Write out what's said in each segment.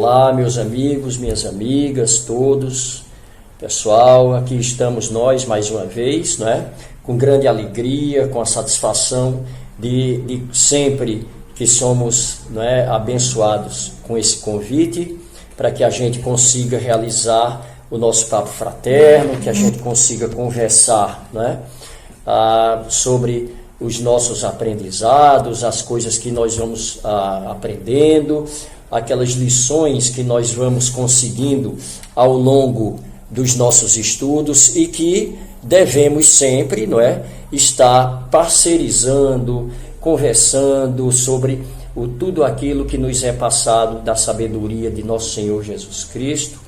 Olá, meus amigos, minhas amigas, todos, pessoal, aqui estamos nós mais uma vez, não é? Com grande alegria, com a satisfação de sempre que somos, não é, abençoados com esse convite, para que a gente consiga realizar o nosso papo fraterno, que a gente consiga conversar, não é? Sobre os nossos aprendizados, as coisas que nós vamos aprendendo, aquelas lições que nós vamos conseguindo ao longo dos nossos estudos e que devemos sempre, não é, estar parcerizando, conversando sobre tudo aquilo que nos é passado da sabedoria de nosso Senhor Jesus Cristo,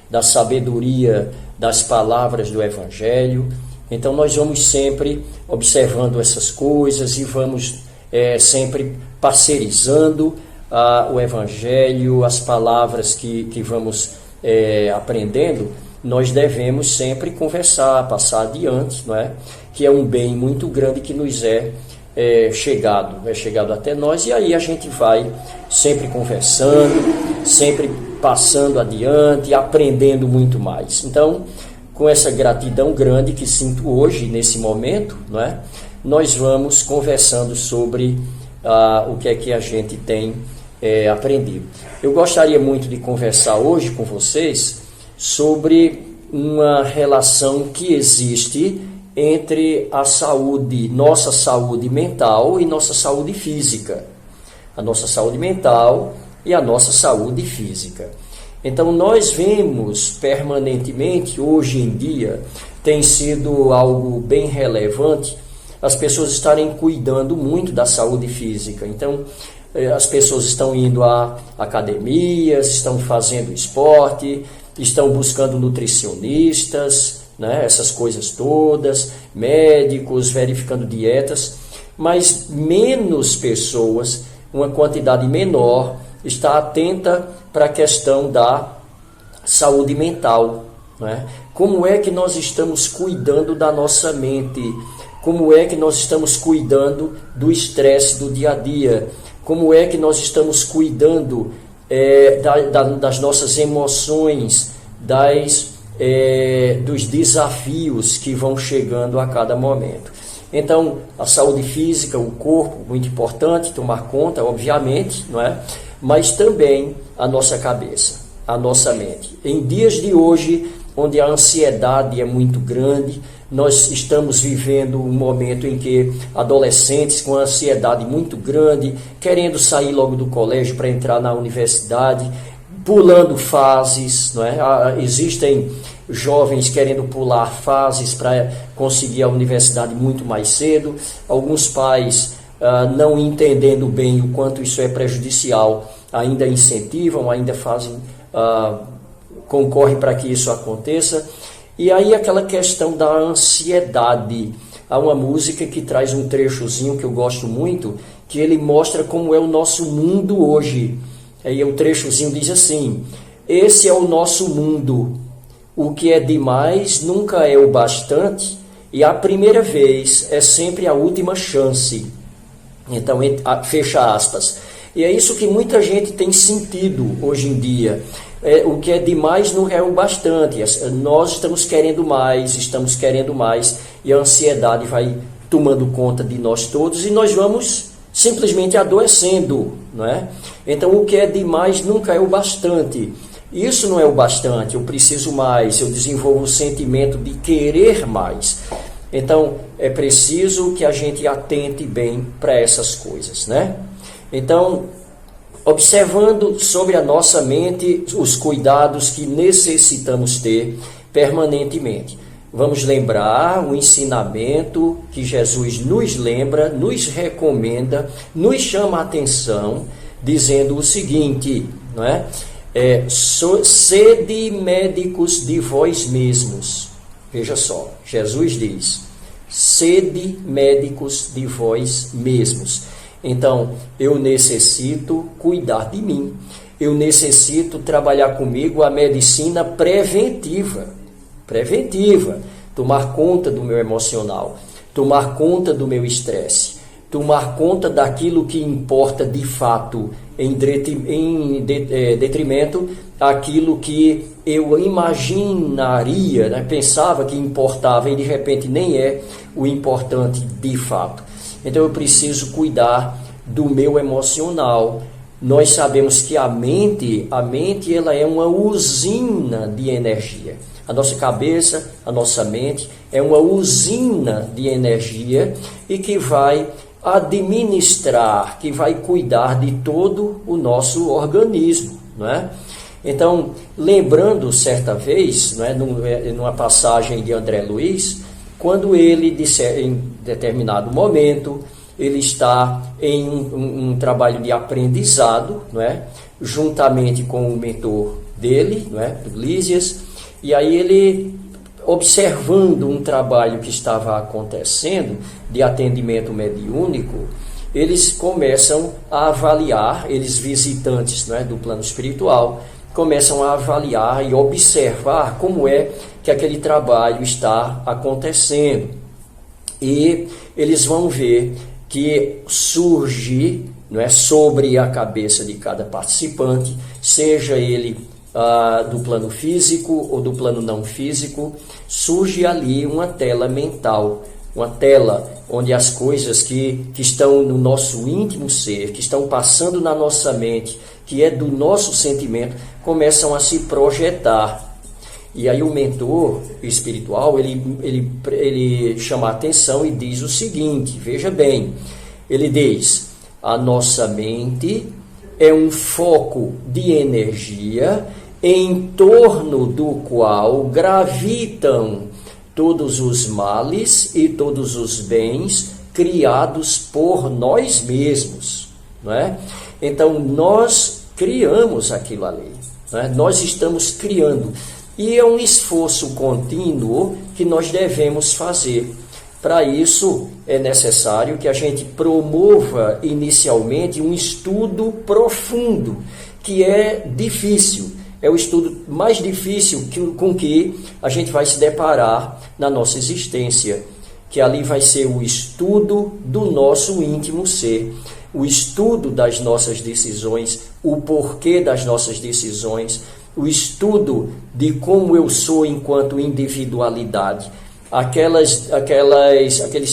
da sabedoria das palavras do Evangelho. Então nós vamos sempre observando essas coisas e vamos sempre parcerizando o Evangelho, as palavras que vamos aprendendo. Nós devemos sempre conversar, passar adiante, não é? Que é um bem muito grande que nos é chegado até nós, e aí a gente vai sempre conversando, sempre passando adiante, aprendendo muito mais. Então, com essa gratidão grande que sinto hoje, nesse momento, não é? Nós vamos conversando sobre o que é que a gente tem aprendido. Eu gostaria muito de conversar hoje com vocês sobre uma relação que existe entre a saúde, nossa saúde mental e nossa saúde física. A nossa saúde mental e a nossa saúde física. Então nós vemos permanentemente, hoje em dia, tem sido algo bem relevante, as pessoas estarem cuidando muito da saúde física. Então as pessoas estão indo a academias, estão fazendo esporte, estão buscando nutricionistas, né, essas coisas todas, médicos, verificando dietas, mas menos pessoas, uma quantidade menor, está atenta para a questão da saúde mental, né? Como é que nós estamos cuidando da nossa mente? Como é que nós estamos cuidando do estresse do dia a dia? Como é que nós estamos cuidando das nossas emoções, dos desafios que vão chegando a cada momento? Então, a saúde física, o corpo, muito importante, tomar conta, obviamente, não é? Mas também a nossa cabeça, a nossa mente. Em dias de hoje, onde a ansiedade é muito grande, nós estamos vivendo um momento em que adolescentes com ansiedade muito grande, querendo sair logo do colégio para entrar na universidade, pulando fases, não é? Existem jovens querendo pular fases para conseguir a universidade muito mais cedo, alguns pais não entendendo bem o quanto isso é prejudicial, ainda incentivam, ainda fazem, concorrem para que isso aconteça. E aí aquela questão da ansiedade. Há uma música que traz um trechozinho que eu gosto muito, que ele mostra como é o nosso mundo hoje. Aí o trechozinho diz assim: esse é o nosso mundo, o que é demais nunca é o bastante, e a primeira vez é sempre a última chance. Então, fecha aspas. E é isso que muita gente tem sentido hoje em dia. O que é demais não é o bastante. Nós estamos querendo mais, e a ansiedade vai tomando conta de nós todos e nós vamos simplesmente adoecendo, não é? Então, o que é demais nunca é o bastante. Isso não é o bastante, eu preciso mais, eu desenvolvo o sentimento de querer mais. Então, é preciso que a gente atente bem para essas coisas, né? Então, observando sobre a nossa mente os cuidados que necessitamos ter permanentemente. Vamos lembrar o ensinamento que Jesus nos lembra, nos recomenda, nos chama a atenção, dizendo o seguinte, não é? Sede médicos de vós mesmos. Veja só, Jesus diz, sede médicos de vós mesmos. Então, eu necessito cuidar de mim. Eu necessito trabalhar comigo a medicina preventiva. Tomar conta do meu emocional, tomar conta do meu estresse, tomar conta daquilo que importa de fato detrimento aquilo que eu imaginaria, né? Pensava que importava e de repente nem é o importante de fato. Então eu preciso cuidar do meu emocional. Nós sabemos que a mente ela é uma usina de energia. A nossa cabeça, a nossa mente é uma usina de energia e que vai administrar, que vai cuidar de todo o nosso organismo, não é? Então, lembrando certa vez, não é, numa passagem de André Luiz, quando ele disse em determinado momento, ele está em um trabalho de aprendizado, não é? Juntamente com o mentor dele, não é? Lísias, e aí ele, observando um trabalho que estava acontecendo de atendimento mediúnico, eles começam a avaliar, eles visitantes, não é, do plano espiritual, começam a avaliar e observar como é que aquele trabalho está acontecendo. E eles vão ver que surge, não é, sobre a cabeça de cada participante, seja ele do plano físico ou do plano não físico, surge ali uma tela mental, uma tela onde as coisas que estão no nosso íntimo ser, que estão passando na nossa mente, que é do nosso sentimento, começam a se projetar. E aí o mentor espiritual, ele chama a atenção e diz o seguinte, veja bem, ele diz, a nossa mente é um foco de energia em torno do qual gravitam todos os males e todos os bens criados por nós mesmos, não é? Então nós criamos aquilo ali, não é? Nós estamos criando, e é um esforço contínuo que nós devemos fazer. Para isso é necessário que a gente promova inicialmente um estudo profundo, que é difícil. É o estudo mais difícil com que a gente vai se deparar na nossa existência, que ali vai ser o estudo do nosso íntimo ser, o estudo das nossas decisões, o porquê das nossas decisões, o estudo de como eu sou enquanto individualidade, aqueles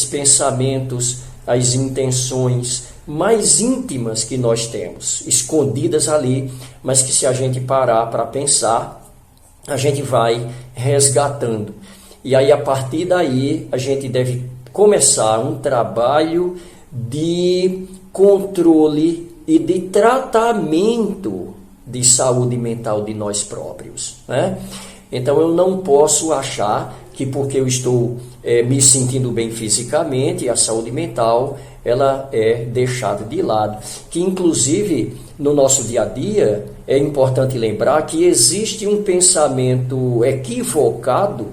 pensamentos, as intenções mais íntimas que nós temos, escondidas ali, mas que se a gente parar para pensar, a gente vai resgatando. E aí, a partir daí, a gente deve começar um trabalho de controle e de tratamento de saúde mental de nós próprios, né? Então, eu não posso achar que porque eu estou me sentindo bem fisicamente, a saúde mental ela é deixada de lado. Que inclusive no nosso dia a dia é importante lembrar que existe um pensamento equivocado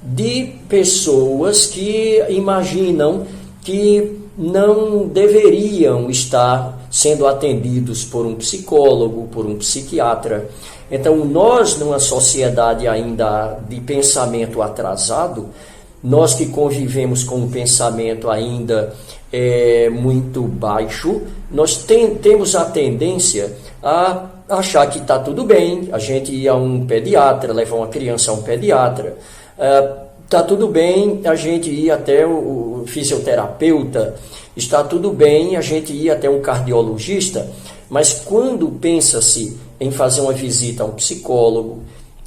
de pessoas que imaginam que não deveriam estar sendo atendidos por um psicólogo, por um psiquiatra. Então, nós, numa sociedade ainda de pensamento atrasado, nós que convivemos com um pensamento ainda muito baixo, nós temos a tendência a achar que está tudo bem, a gente ir a um pediatra, levar uma criança a um pediatra, está tudo bem a gente ir até o fisioterapeuta, está tudo bem a gente ir até um cardiologista, mas quando pensa-se em fazer uma visita a um psicólogo,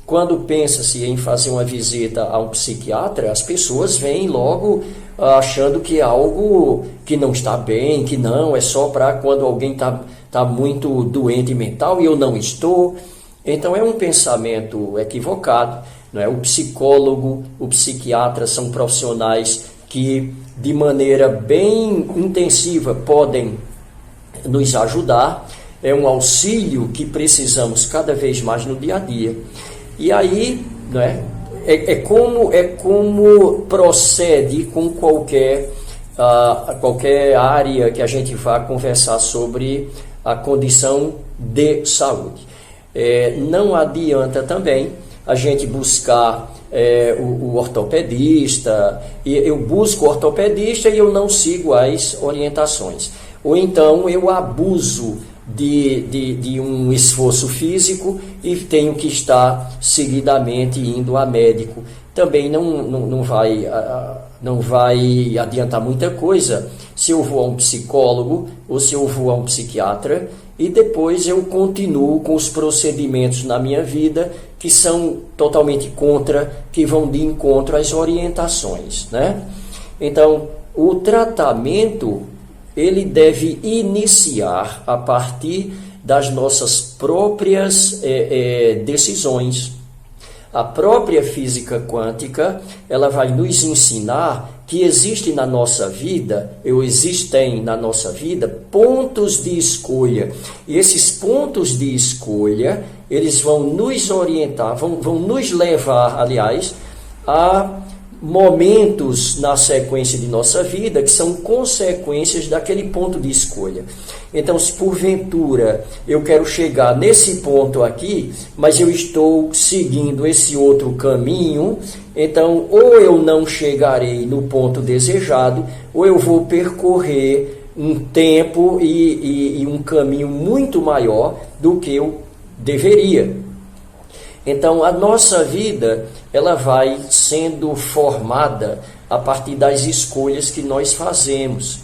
quando pensa-se em fazer uma visita a um psiquiatra, as pessoas vêm logo achando que é algo que não está bem, que não, é só para quando alguém está muito doente mental e eu não estou. Então é um pensamento equivocado, não é? O psicólogo, o psiquiatra são profissionais que de maneira bem intensiva podem nos ajudar, é um auxílio que precisamos cada vez mais no dia a dia. E aí, não é? É como procede com qualquer área que a gente vá conversar sobre a condição de saúde. Não adianta também a gente buscar o ortopedista, e eu busco o ortopedista e eu não sigo as orientações. Ou então eu abuso de um esforço físico e tenho que estar seguidamente indo a médico. Também não vai adiantar muita coisa se eu vou a um psicólogo ou se eu vou a um psiquiatra e depois eu continuo com os procedimentos na minha vida que são totalmente que vão de encontro às orientações, né? Então, o tratamento, ele deve iniciar a partir das nossas próprias decisões. A própria física quântica, ela vai nos ensinar que existem na nossa vida pontos de escolha. E esses pontos de escolha, eles vão nos orientar, vão nos levar, aliás, a momentos na sequência de nossa vida que são consequências daquele ponto de escolha. Então, se porventura eu quero chegar nesse ponto aqui, mas eu estou seguindo esse outro caminho, então ou eu não chegarei no ponto desejado, ou eu vou percorrer um tempo e um caminho muito maior do que eu deveria. Então, a nossa vida, ela vai sendo formada a partir das escolhas que nós fazemos.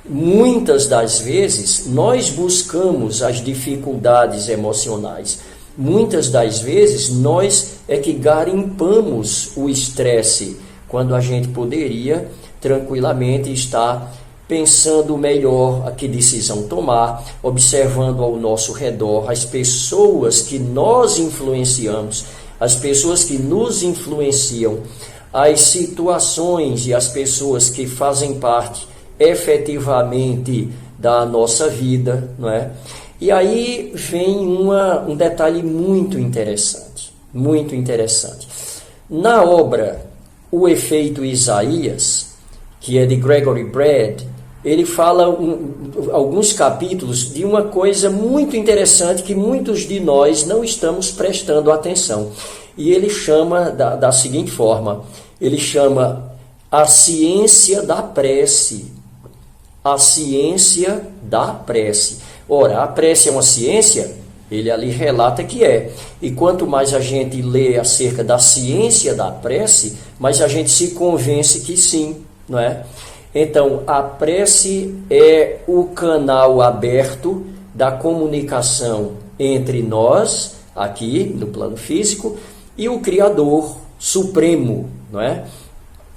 Muitas das vezes, nós buscamos as dificuldades emocionais. Muitas das vezes, nós é que garimpamos o estresse, quando a gente poderia tranquilamente estar pensando melhor a que decisão tomar, observando ao nosso redor as pessoas que nós influenciamos, as pessoas que nos influenciam, as situações e as pessoas que fazem parte efetivamente da nossa vida, não é? E aí vem um detalhe muito interessante, muito interessante. Na obra O Efeito Isaías, que é de Gregory Brad, ele fala alguns capítulos de uma coisa muito interessante que muitos de nós não estamos prestando atenção. E ele chama da seguinte forma, ele chama a ciência da prece. A ciência da prece. Ora, a prece é uma ciência? Ele ali relata que é. E quanto mais a gente lê acerca da ciência da prece, mais a gente se convence que sim, não é? Então, a prece é o canal aberto da comunicação entre nós, aqui no plano físico, e o Criador Supremo, não é?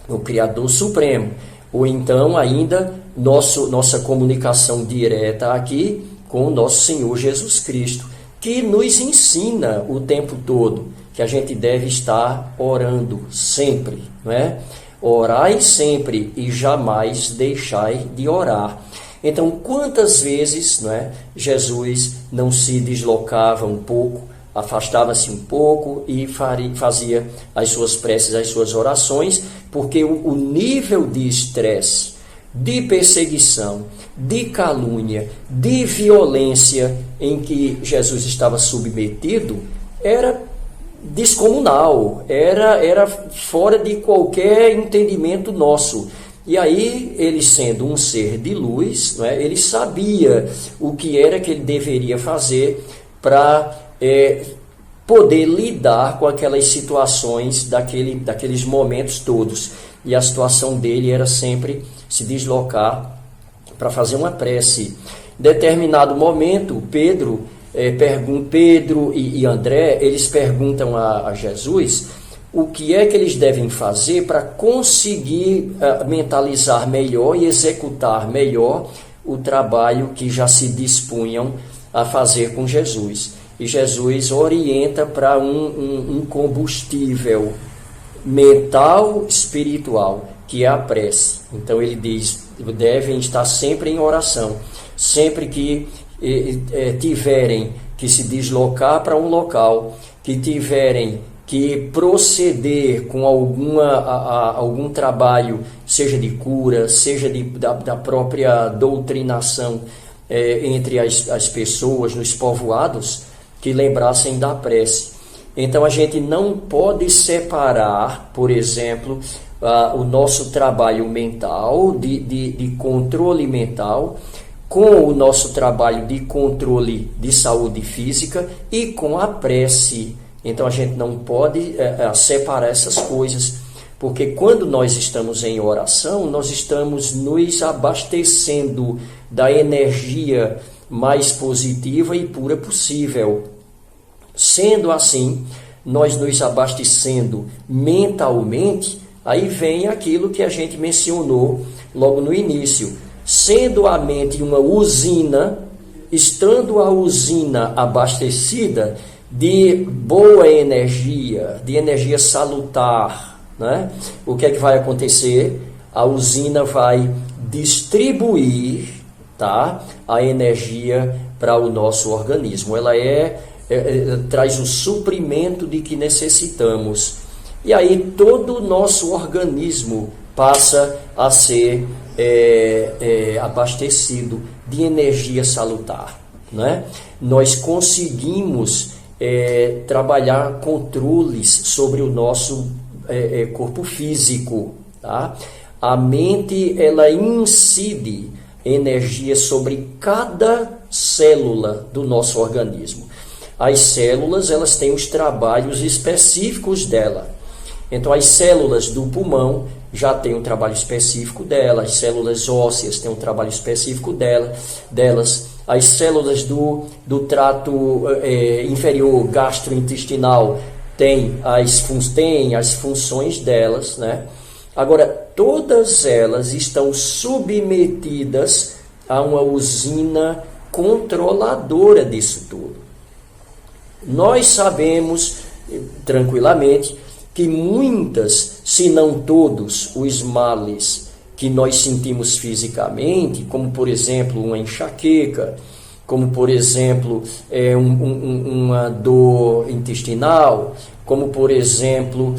O Criador Supremo. Ou então, ainda, nossa comunicação direta aqui com o nosso Senhor Jesus Cristo, que nos ensina o tempo todo que a gente deve estar orando sempre, não é? Orai sempre e jamais deixai de orar. Então, quantas vezes, não é, Jesus não se deslocava um pouco, afastava-se um pouco e fazia as suas preces, as suas orações, porque o nível de estresse, de perseguição, de calúnia, de violência em que Jesus estava submetido era descomunal, era fora de qualquer entendimento nosso. E aí, ele sendo um ser de luz, não é, ele sabia o que era que ele deveria fazer para poder lidar com aquelas situações daqueles momentos todos. E a situação dele era sempre se deslocar para fazer uma prece. Em determinado momento, Pedro e André, eles perguntam a Jesus o que é que eles devem fazer para conseguir mentalizar melhor e executar melhor o trabalho que já se dispunham a fazer com Jesus. E Jesus orienta para um combustível mental, espiritual, que é a prece. Então ele diz, devem estar sempre em oração, sempre que tiverem que se deslocar para um local, que tiverem que proceder com algum trabalho, seja de cura, seja da própria doutrinação entre as pessoas nos povoados, que lembrassem da prece. Então a gente não pode separar, por exemplo, o nosso trabalho mental, de controle mental, com o nosso trabalho de controle de saúde física e com a prece. Então a gente não pode separar essas coisas, porque quando nós estamos em oração, nós estamos nos abastecendo da energia mais positiva e pura possível. Sendo assim, nós nos abastecendo mentalmente, aí vem aquilo que a gente mencionou logo no início. Sendo a mente uma usina, estando a usina abastecida de boa energia, de energia salutar, né? O que é que vai acontecer? A usina vai distribuir, tá, a energia para o nosso organismo. Ela traz o suprimento de que necessitamos. E aí todo o nosso organismo passa a ser abastecido de energia salutar, né? Nós conseguimos trabalhar controles sobre o nosso corpo físico, tá? A mente, ela incide energia sobre cada célula do nosso organismo. As células, elas têm os trabalhos específicos dela. Então, as células do pulmão já têm um trabalho específico delas, as células ósseas têm um trabalho específico delas, as células do trato inferior gastrointestinal têm as funções delas, né? Agora, todas elas estão submetidas a uma usina controladora disso tudo. Nós sabemos tranquilamente que muitas, se não todos, os males que nós sentimos fisicamente, como por exemplo uma enxaqueca, como por exemplo uma dor intestinal, como por exemplo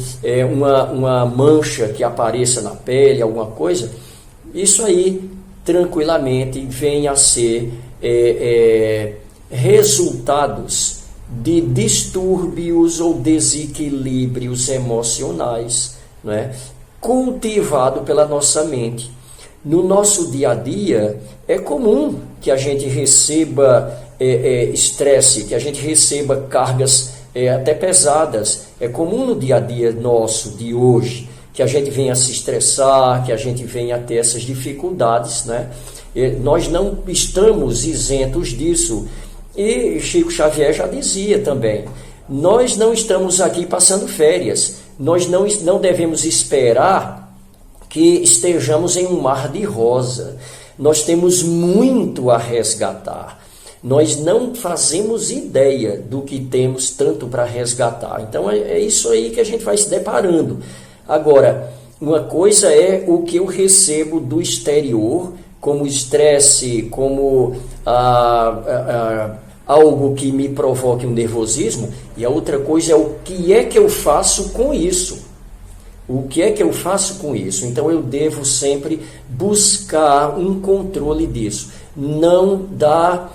uma mancha que apareça na pele, alguma coisa, isso aí tranquilamente vem a ser resultados de distúrbios ou desequilíbrios emocionais, né? Cultivado pela nossa mente. No nosso dia a dia, é comum que a gente receba estresse, que a gente receba cargas até pesadas. É comum no dia a dia nosso, de hoje, que a gente venha se estressar, que a gente venha ter essas dificuldades, né? Nós não estamos isentos disso. E Chico Xavier já dizia também, nós não estamos aqui passando férias, nós não devemos esperar que estejamos em um mar de rosa, nós temos muito a resgatar, nós não fazemos ideia do que temos tanto para resgatar, então é isso aí que a gente vai se deparando. Agora, uma coisa é o que eu recebo do exterior, como estresse, como algo que me provoque um nervosismo, e a outra coisa é o que é que eu faço com isso. O que é que eu faço com isso? Então eu devo sempre buscar um controle disso. Não dá,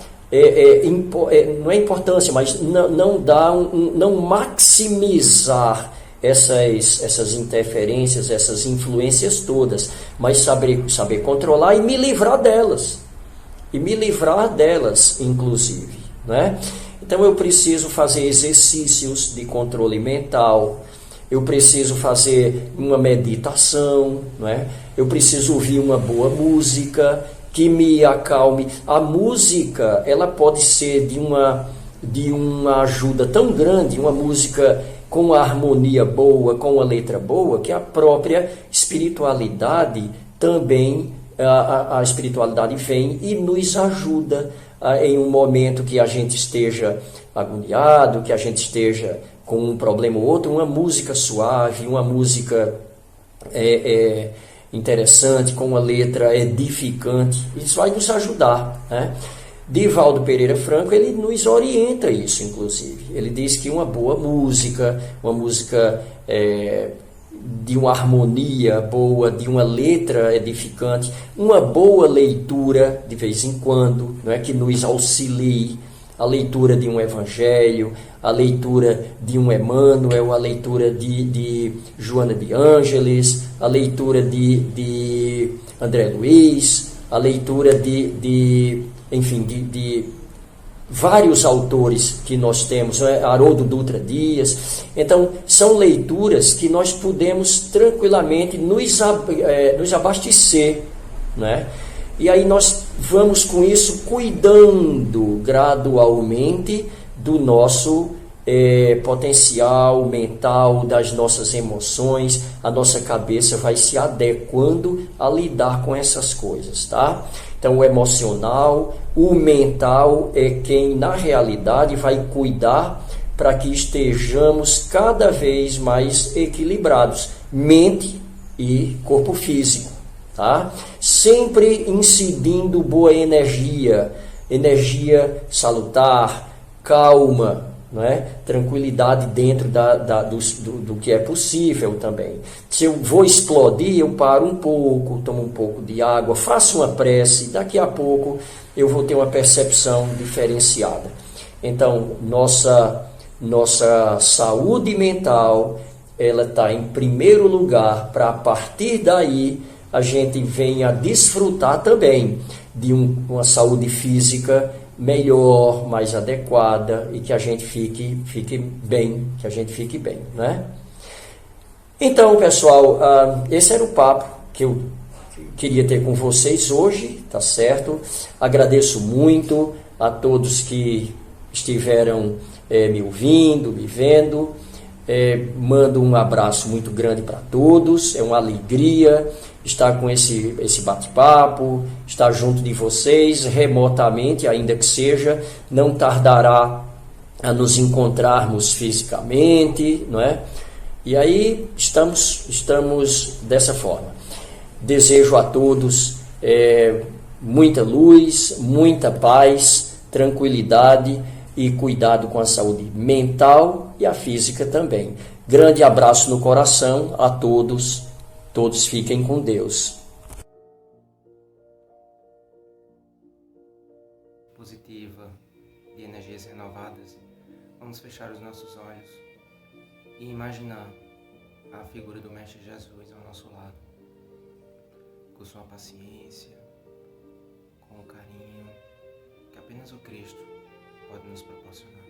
não é importância, mas não maximizar essas interferências, essas influências todas, mas saber controlar e me livrar delas. Inclusive, né? Então eu preciso fazer exercícios de controle mental, eu preciso fazer uma meditação, né? Eu preciso ouvir uma boa música que me acalme. A música, ela pode ser de uma ajuda tão grande, uma música com a harmonia boa, com a letra boa, que a própria espiritualidade também, a espiritualidade vem e nos ajuda em um momento que a gente esteja agoniado, que a gente esteja com um problema ou outro, uma música suave, uma música interessante, com uma letra edificante, isso vai nos ajudar, né? Divaldo Pereira Franco, ele nos orienta isso, inclusive. Ele diz que uma boa música, uma música de uma harmonia boa, de uma letra edificante, uma boa leitura de vez em quando, não é, que nos auxilie, a leitura de um evangelho, a leitura de um Emmanuel, a leitura de Joana de Ângeles, a leitura de André Luiz, a leitura enfim, de vários autores que nós temos, né? Haroldo Dutra Dias. Então, são leituras que nós podemos tranquilamente nos abastecer, né? E aí nós vamos com isso cuidando gradualmente do nosso potencial mental, das nossas emoções. A nossa cabeça vai se adequando a lidar com essas coisas, tá? Então, o emocional, o mental é quem, na realidade, vai cuidar para que estejamos cada vez mais equilibrados, mente e corpo físico, tá? Sempre incidindo boa energia, energia salutar, calma, não é? Tranquilidade dentro do que é possível também. Se eu vou explodir, eu paro um pouco, tomo um pouco de água, faço uma prece, daqui a pouco eu vou ter uma percepção diferenciada. Então, nossa saúde mental, ela está em primeiro lugar, para a partir daí a gente venha desfrutar também de uma saúde física melhor, mais adequada, e que a gente fique bem, né? Então, pessoal, esse era o papo que eu queria ter com vocês hoje, tá certo? Agradeço muito a todos que estiveram me ouvindo, me vendo. Mando um abraço muito grande para todos, é uma alegria estar com esse bate-papo, estar junto de vocês, remotamente, ainda que seja, não tardará a nos encontrarmos fisicamente, não é? E aí estamos dessa forma. Desejo a todos muita luz, muita paz, tranquilidade e cuidado com a saúde mental e a física também. Grande abraço no coração a todos. Todos fiquem com Deus. Positiva, de energias renovadas, vamos fechar os nossos olhos e imaginar a figura do Mestre Jesus ao nosso lado, com sua paciência, com o carinho que apenas o Cristo pode nos proporcionar.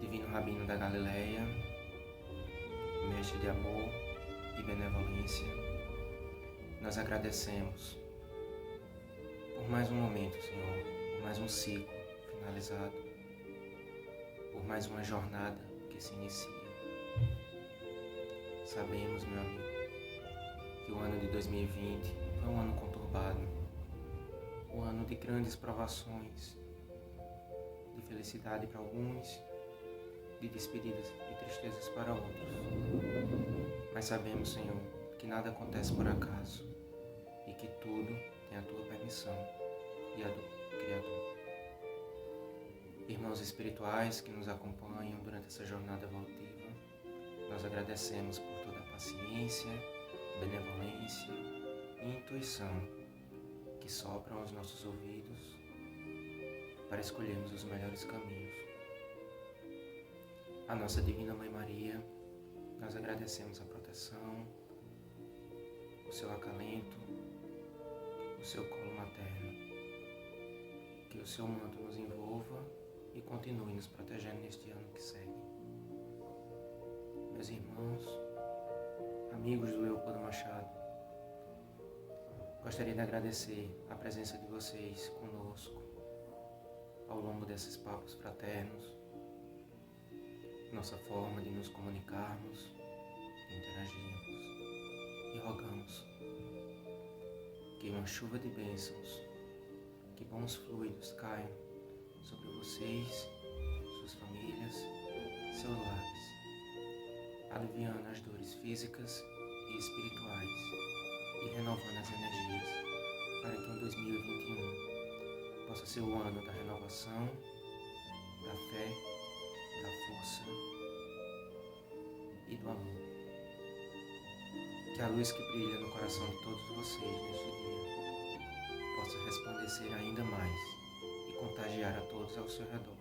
Divino Rabino da Galileia, Mestre de amor e benevolência, nós agradecemos por mais um momento, Senhor, por mais um ciclo finalizado, por mais uma jornada que se inicia. Sabemos, meu amigo, que o ano de 2020 foi um ano conturbado, um ano de grandes provações, de felicidade para alguns, de despedidas e tristezas para outros. Mas sabemos, Senhor, que nada acontece por acaso e que tudo tem a Tua permissão e a do Criador. Irmãos espirituais que nos acompanham durante essa jornada evolutiva, nós agradecemos por toda a paciência, benevolência e intuição que sopram aos nossos ouvidos para escolhermos os melhores caminhos. A nossa Divina Mãe Maria, nós agradecemos a proteção, o seu acalento, o seu colo materno. Que o seu manto nos envolva e continue nos protegendo neste ano que segue. Meus irmãos, amigos do Leopoldo Machado, gostaria de agradecer a presença de vocês conosco ao longo desses papos fraternos, nossa forma de nos comunicarmos, de interagirmos, e rogamos que uma chuva de bênçãos, que bons fluidos caiam sobre vocês, suas famílias, seus lares, aliviando as dores físicas e espirituais e renovando as energias, para que em 2021 possa ser o ano da renovação, da fé, da força e do amor. Que a luz que brilha no coração de todos vocês neste dia possa resplandecer ainda mais e contagiar a todos ao seu redor.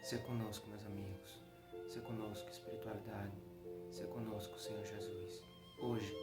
Ser conosco, meus amigos. Ser conosco, espiritualidade. Ser conosco, Senhor Jesus. Hoje